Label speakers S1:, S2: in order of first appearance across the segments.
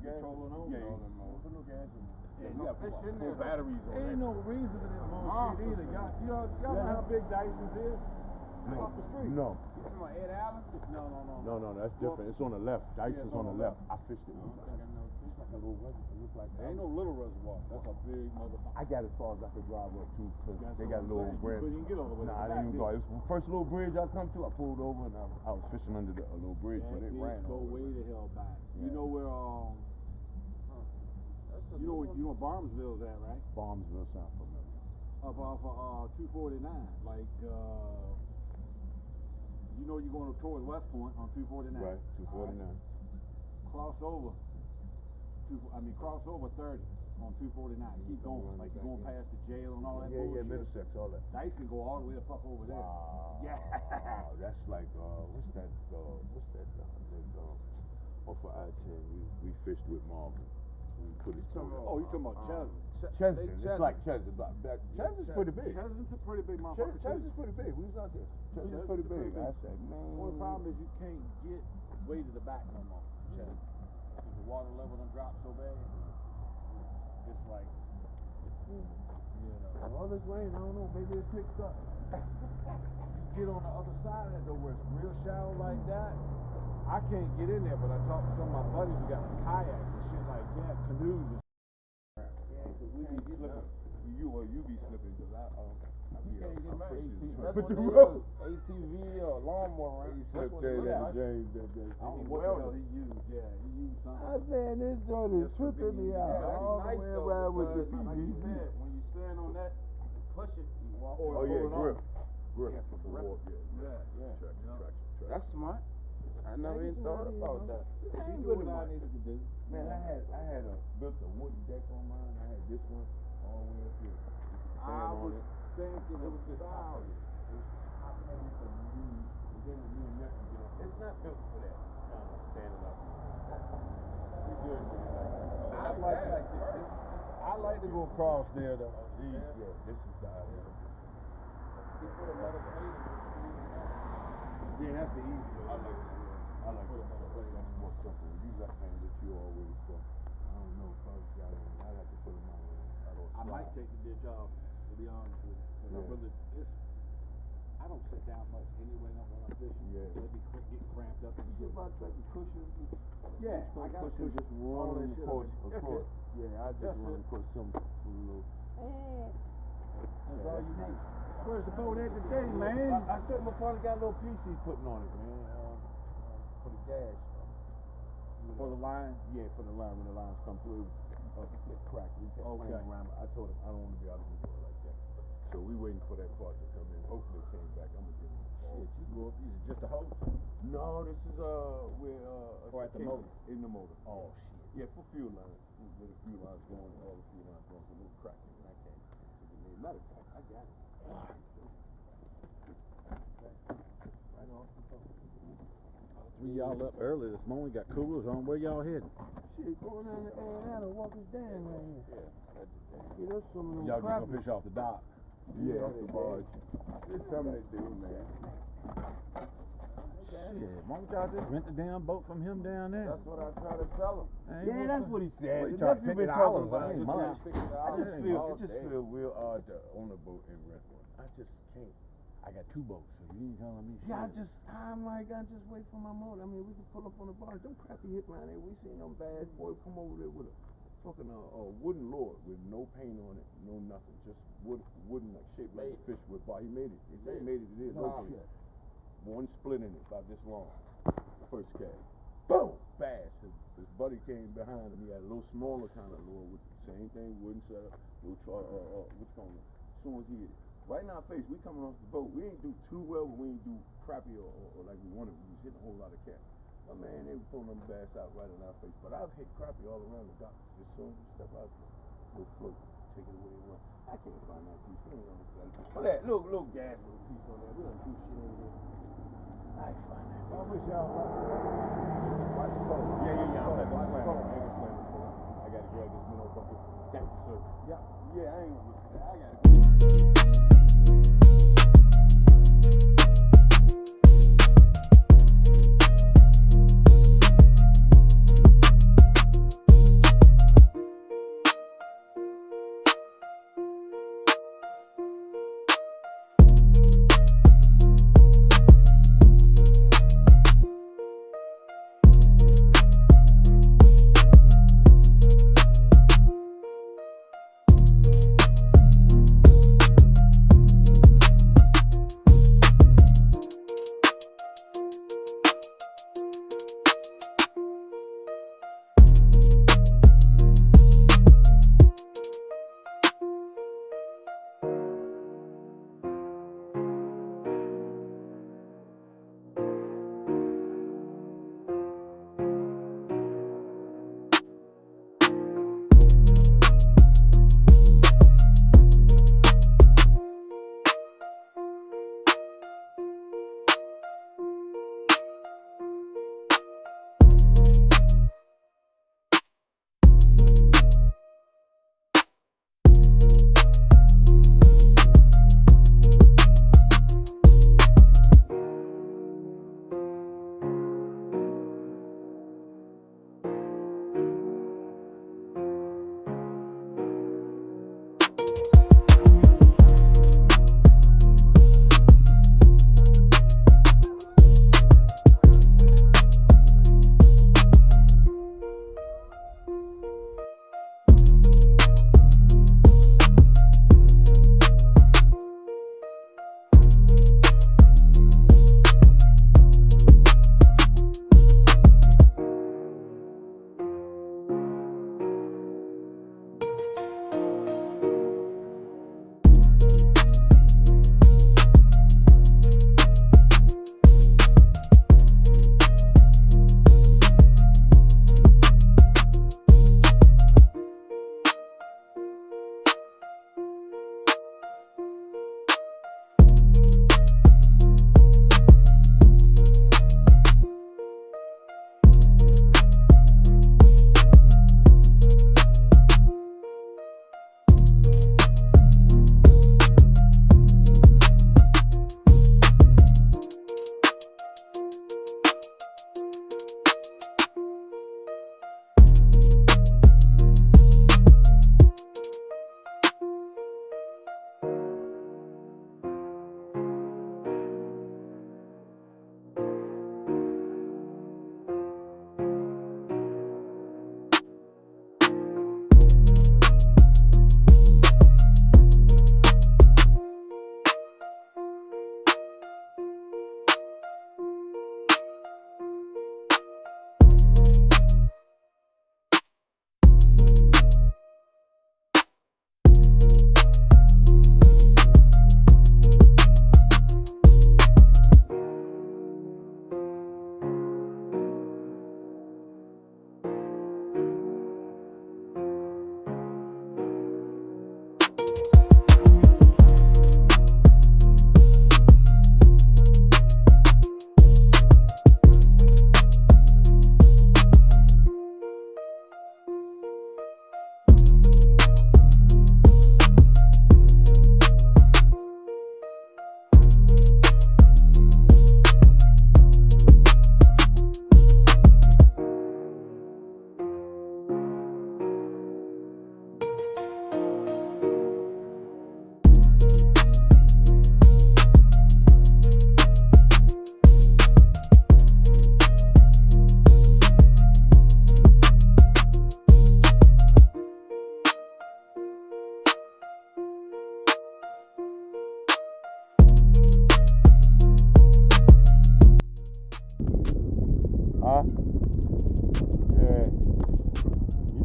S1: gas controlling on.
S2: Yeah, put no gas in.
S1: Yeah, you got to put
S2: batteries on.
S1: Ain't no reason to this bullshit either. Y'all know how big Dyson's is? Off the street.
S2: No.
S1: You talking about Ed Allen? No,
S2: that's different. It's on the left. Dyson's on the left. I fished it.
S1: I think I know.
S2: It's like a little reservoir. It looks like
S1: There ain't no little reservoir. That's a big motherfucker.
S2: I got as far as I could drive up to because they got a little bridge.
S1: You couldn't even get all the way.
S2: Nah, I didn't even go. It was the first little bridge I come to. I pulled over and I was fishing under a little bridge, but it ran.
S1: Go way the hell back. Yeah. You know where you know where Barmsville's at, right?
S2: Barmsville sounds familiar.
S1: Up off of 249, like you know you're going towards West Point on 249.
S2: Right, 249.
S1: Right. Cross over 30 on 249. Keep going, like you're going past the jail and all that bullshit.
S2: Yeah, Middlesex, all that.
S1: Dyson go all the way up over there.
S2: Wow.
S1: Yeah.
S2: That's like what's that off of I-10 we fished with Marvin. We put it
S1: you talking about
S2: Chesney. It's like Chesney. Chesney's pretty big.
S1: Chesney's a pretty big motherfucker.
S2: Chesney's pretty big. We was out there. Chesney's pretty big. I said, man.
S1: Well, the problem is you can't get way to the back no more. Chesney. Because the water level done dropped so bad. It's like,
S2: all this rain, I don't know, maybe it picked up.
S1: You get on the other side of that though where it's real shallow like that. I can't get in there, but I talked to some of my buddies who got kayaks and shit like that, canoes and
S2: yeah, because we be slipping. You be slipping because I be
S3: can't get my ATV.
S2: That's what
S3: ATV or lawnmower, right?
S2: He slipped there that James that day.
S1: I don't know what the hell he used. Yeah, he used something.
S2: Man, this joint is tripping me out. All the way around with the
S1: Like you
S2: PVC.
S1: said, when you stand on that, push it, you walk
S2: Oh yeah, grip. Yeah. Traction.
S3: That's smart. I never even thought about that.
S1: I ain't what I needed to do.
S2: Man, I had built a wooden deck on mine. I had this one all the way up here.
S1: I was thinking it was the
S2: It
S1: valve.
S2: was top heavy for me. And then me and Nephew doing. It's not built for that kind of standing up. We good, man.
S1: I like to go across there though.
S2: Yeah, this is the idea.
S3: He put another plate in the street.
S1: Yeah, that's the easy way.
S2: I like that. That's more simple. You got things that you always stuff. I don't know if I'd have to put them on.
S1: I might take the bitch off, to be honest with you. I don't sit down much anyway when I'm fishing.
S2: Yeah.
S1: Let me get cramped up and shit.
S2: About that cushion.
S1: Yeah, I got
S2: cushion. Just run across. Yeah, I just run across some little.
S1: That's all you need. Where's the boat at today, man?
S2: I took my father got a little piece he's putting on it, man. For the gas.
S1: For the line?
S2: Yeah, for the line. When the lines come through, it cracked. We kept playing around. I told him I don't want to be out of the door like that. So we waiting for that part to come in. Hopefully it came back. I'm gonna give him a call.
S1: Shit, you go up. Is it just a hose?
S2: No, this is
S1: or at the motor.
S2: In the motor.
S1: Oh shit.
S2: Yeah, for fuel lines. Where the fuel lines going, all the fuel lines going, so a little crack in it. I can't. Matter of fact, I got it. Right off the phone.
S1: Three y'all up early this morning, got coolers on. Where y'all heading?
S2: Shit, going down to Atlanta, walk us down right here. Yeah. Get us some of them
S1: Y'all just gonna fish off the dock?
S2: Yeah, off the barge. It's something to do, man.
S1: Shit, why don't y'all just rent the damn boat from him down there?
S3: That's what I try to tell him.
S2: Yeah, that's what he said.
S1: Well, he
S2: The
S1: charged
S2: nephew been
S1: $50,
S2: talking about
S1: that
S2: it.
S1: ain't much.
S2: It just feel real odd to own a boat and rent one. I just can't.
S1: I got two boats, so you ain't telling me shit.
S2: Yeah, I just wait for my motor. I mean, we can pull up on the barge. Them crappy hit around here. We seen them bad boys come over there with a fucking wooden lure with no paint on it, no nothing, just wooden like shaped like a fish whip bar. He made it. He said he made it. It is.
S1: Oh, shit.
S2: One split in it, about this long. First cast. Boom! Fast. His buddy came behind him. He had a little smaller kind of lure with the same thing, wooden setup. What's going on? As soon as he hit it. Right in our face, we coming off the boat. We ain't do too well, but we ain't do crappy or like we wanted. We was hitting a whole lot of cats. My man, they were pulling them bass out right in our face. But I've hit crappie all around the dock. As soon as you step out, little float, take it away and run. I can't find that piece. We ain't gonna look at it. But that little gas little piece on there. We don't do shit over there. I ain't find that.
S1: I wish y'all
S2: Watch the boat. Yeah. I'm like a slammer. I gotta grab this minnow bucket. Thank you, sir. Yeah, I ain't gonna look at that. I gotta go.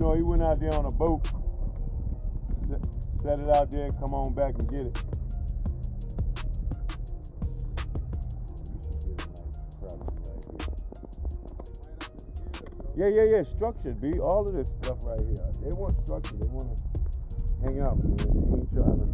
S2: know, he went out there on a boat, set it out there, come on back and get it. Yeah, structured, B. All of this stuff right here. They want structure. They want to hang out, man. They ain't trying to.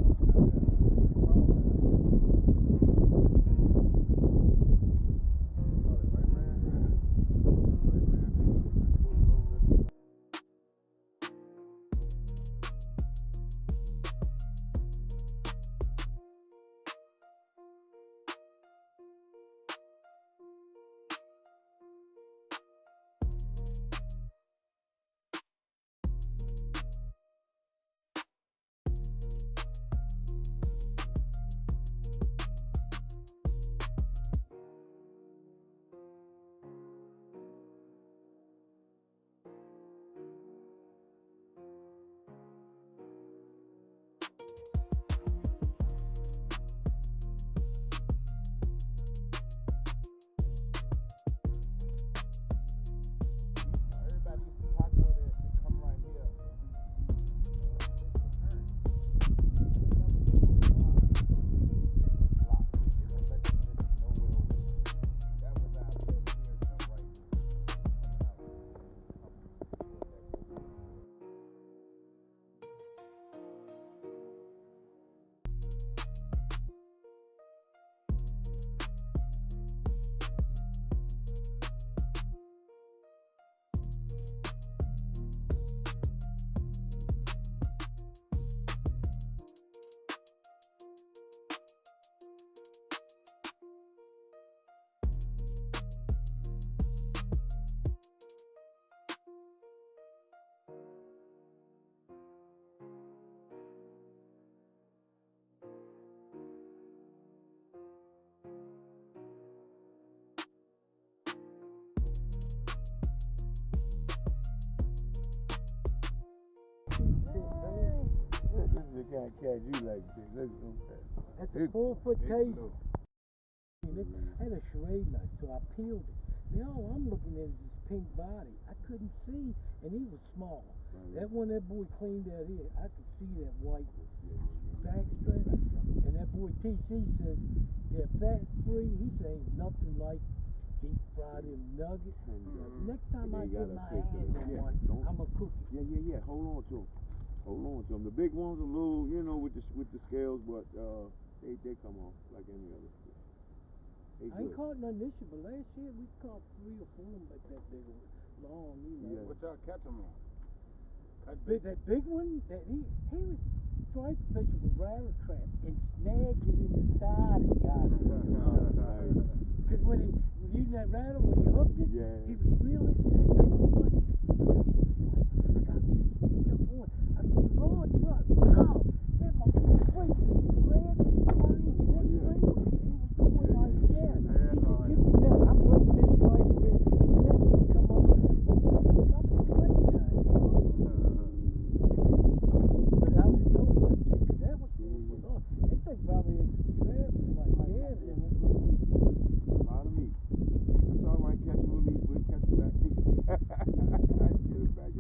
S2: This is the kind of cat you like to see. Look at that.
S4: That's a 4-foot table. It had a charade knife, so I peeled it. Now I'm looking at his pink body. I couldn't see, and he was small. That one that boy cleaned out here, I could see that white backstrap. And that boy TC says they're fat free. He says nothing like deep fried them nuggets. Next time I get my hands on one, I'm a cookie.
S2: Yeah. Hold on to them. The big ones a little, you know, with the scales, but they come off like any other fish.
S4: I ain't caught none this year, but last year we caught 3 or 4 of them like that big one, long, you know.
S3: Yeah. What y'all catch them on?
S4: That big one, that he was striped fishing with rattle trap and snagged it in the side and got it. Because when he was using that rattle, when he hooked it, he was reeling it. That thing was funny. I got me a sneak up on. I said, you rod, wow, that motherfucker freaking. He grabbed the string, and that string was, he was going like that. He said, give me that. I'm breaking this striper in. And that meat come up, I said, what the hell? But I didn't know about that, because that was cool for us. That thing probably had some straps like that in it.
S2: A lot of meat. That's all right, catch and release. We'll catch it back. Get it back.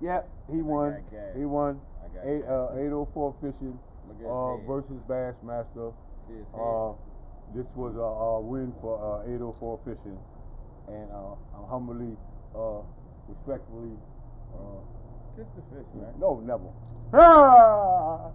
S2: Yeah, he won.
S1: got gas.
S2: He won.
S1: I got gas.
S2: 804 fishing
S1: Look at his head.
S2: versus Bassmaster.
S1: See his head?
S2: This was a win for 804 fishing, and I'm humbly, respectfully.
S1: Kiss the fish, man.
S2: No, never. Ah!